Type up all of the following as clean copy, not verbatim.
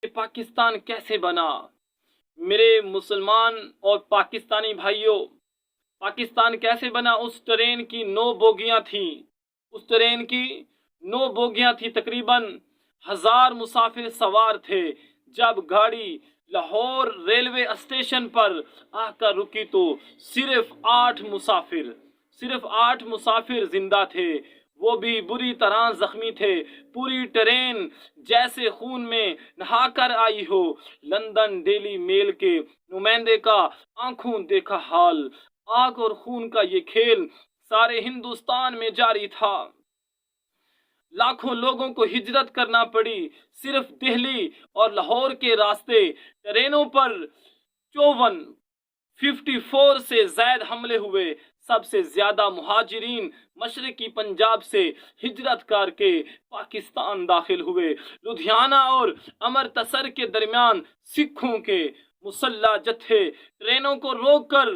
کہ پاکستان کیسے بنا؟ میرے مسلمان اور پاکستانی بھائیوں، پاکستان کیسے بنا؟ اس ٹرین کی 9 بوگیاں تھیں، اس ٹرین کی 9 بوگیاں تھیں، تقریباً 1000 مسافر سوار تھے۔ جب گاڑی لاہور ریلوے اسٹیشن پر آ کر رکی تو صرف 8 مسافر زندہ تھے، وہ بھی بری طرح زخمی تھے۔ پوری ٹرین جیسے خون میں نہا کر آئی ہو۔ لندن ڈیلی میل کے نمائندے کا آنکھوں دیکھا حال، آگ اور خون کا یہ کھیل سارے ہندوستان میں جاری تھا۔ لاکھوں لوگوں کو ہجرت کرنا پڑی۔ صرف دہلی اور لاہور کے راستے ٹرینوں پر 54 سے زائد حملے ہوئے۔ سب سے زیادہ مہاجرین مشرقی پنجاب سے ہجرت کر کے پاکستان داخل ہوئے۔ لدھیانہ اور امرتسر کے درمیان سکھوں کے مسلح جتھے ٹرینوں کو روک کر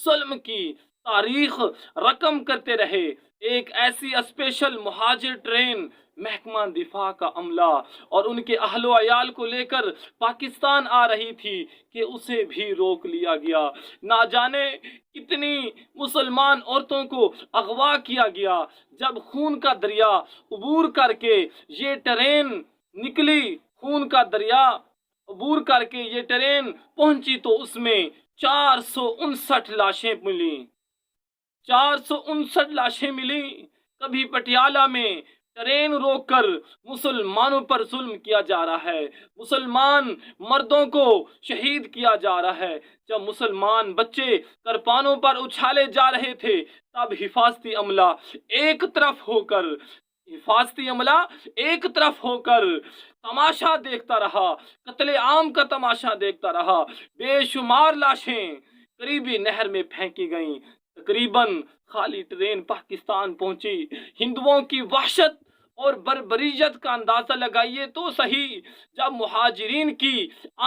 ظلم کی تاریخ رقم کرتے رہے۔ ایک ایسی اسپیشل مہاجر ٹرین محکمہ دفاع کا عملہ اور ان کے اہل و عیال کو لے کر پاکستان آ رہی تھی کہ اسے بھی روک لیا گیا۔ نہ جانے کتنی مسلمان عورتوں کو اغوا کیا گیا۔ جب خون کا دریا عبور کر کے یہ ٹرین نکلی، خون کا دریا عبور کر کے یہ ٹرین پہنچی تو اس میں 459 لاشیں ملیں۔ 459 لاشیں ملیں۔ کبھی پٹیالہ میں ٹرین روک کر مسلمانوں پر ظلم کیا جا رہا ہے، مسلمان مردوں کو شہید کیا جا رہا ہے۔ جب مسلمان بچے کرپانوں پر اچھالے جا رہے تھے تب حفاظتی عملہ ایک طرف ہو کر تماشا دیکھتا رہا، قتل عام کا تماشا دیکھتا رہا۔ بے شمار لاشیں قریبی نہر میں پھینکی گئیں۔ تقریباً خالی ٹرین پاکستان پہنچی۔ ہندوؤں کی وحشت اور بربریت کا اندازہ لگائیے تو صحیح۔ جب مہاجرین کی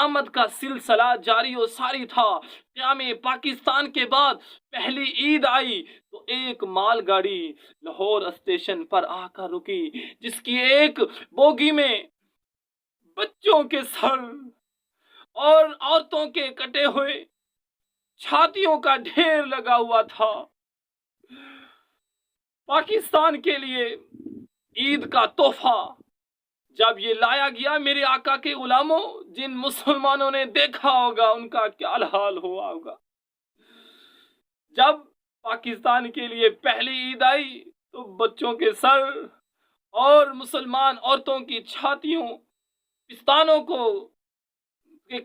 آمد کا سلسلہ جاری و ساری تھا، قیام پاکستان کے بعد پہلی عید آئی تو ایک مال گاڑی لاہور اسٹیشن پر آ کر رکی، جس کی ایک بوگی میں بچوں کے سر اور عورتوں کے کٹے ہوئے چھاتیوں کا ڈھیر لگا ہوا تھا۔ پاکستان کے لیے عید کا تحفہ جب یہ لایا گیا، میرے آقا کے غلاموں، جن مسلمانوں نے دیکھا ہوگا ان کا کیا حال ہوا ہوگا۔ جب پاکستان کے لیے پہلی عید آئی تو بچوں کے سر اور مسلمان عورتوں کی چھاتیوں، پستانوں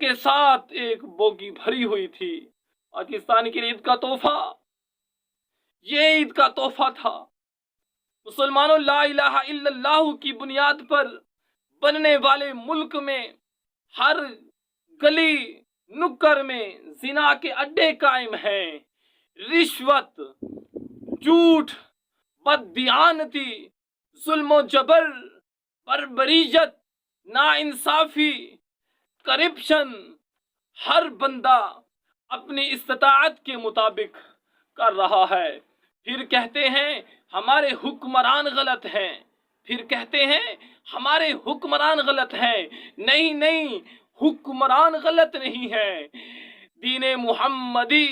کے ساتھ ایک بوگی بھری ہوئی تھی۔ پاکستان کے لیے عید کا تحفہ، یہ عید کا تحفہ تھا۔ مسلمانوں، لا الہ الا اللہ کی بنیاد پر بننے والے ملک میں ہر گلی نکر میں زنا کے اڈے قائم ہیں۔ رشوت، جھوٹ، بددیانتی، ظلم و جبر، بربریت، ناانصافی، کرپشن، ہر بندہ اپنی استطاعت کے مطابق کر رہا ہے۔ پھر کہتے ہیں ہمارے حکمران غلط ہیں، پھر کہتے ہیں ہمارے حکمران غلط ہیں۔ نہیں، حکمران غلط نہیں ہے۔ دین محمدی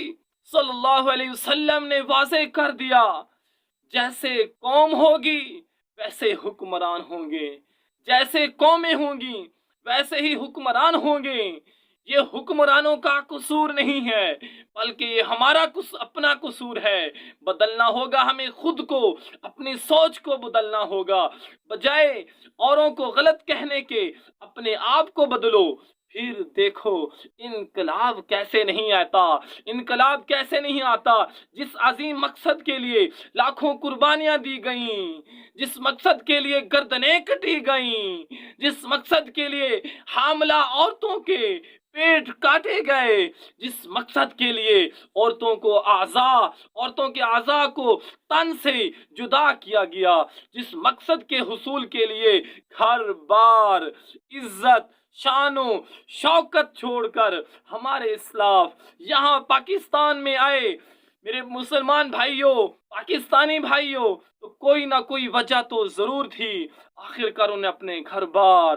صلی اللہ علیہ وسلم نے واضح کر دیا، جیسے قوم ہوگی ویسے حکمران ہوں گے، جیسے قومیں ہوں گی ویسے ہی حکمران ہوں گے۔ یہ حکمرانوں کا قصور نہیں ہے، بلکہ یہ ہمارا اپنا قصور ہے۔ بدلنا ہوگا ہمیں خود کو، اپنی سوچ کو بدلنا ہوگا۔ بجائے اوروں کو غلط کہنے کے اپنے آپ کو بدلو، پھر دیکھو انقلاب کیسے نہیں آتا۔ جس عظیم مقصد کے لیے لاکھوں قربانیاں دی گئیں، جس مقصد کے لیے گردنیں کٹی گئیں، جس مقصد کے لیے حاملہ عورتوں کے پیٹ کاٹے گئے، جس مقصد کے لیے عورتوں کے اعضاء کو تن سے جدا کیا گیا، جس مقصد کے حصول کے لیے گھر بار، عزت، شان و شوکت چھوڑ کر ہمارے اسلاف یہاں پاکستان میں آئے، میرے مسلمان بھائیوں، پاکستانی بھائیوں، تو کوئی نہ کوئی وجہ تو ضرور تھی۔ آخر کار انہیں اپنے گھر بار،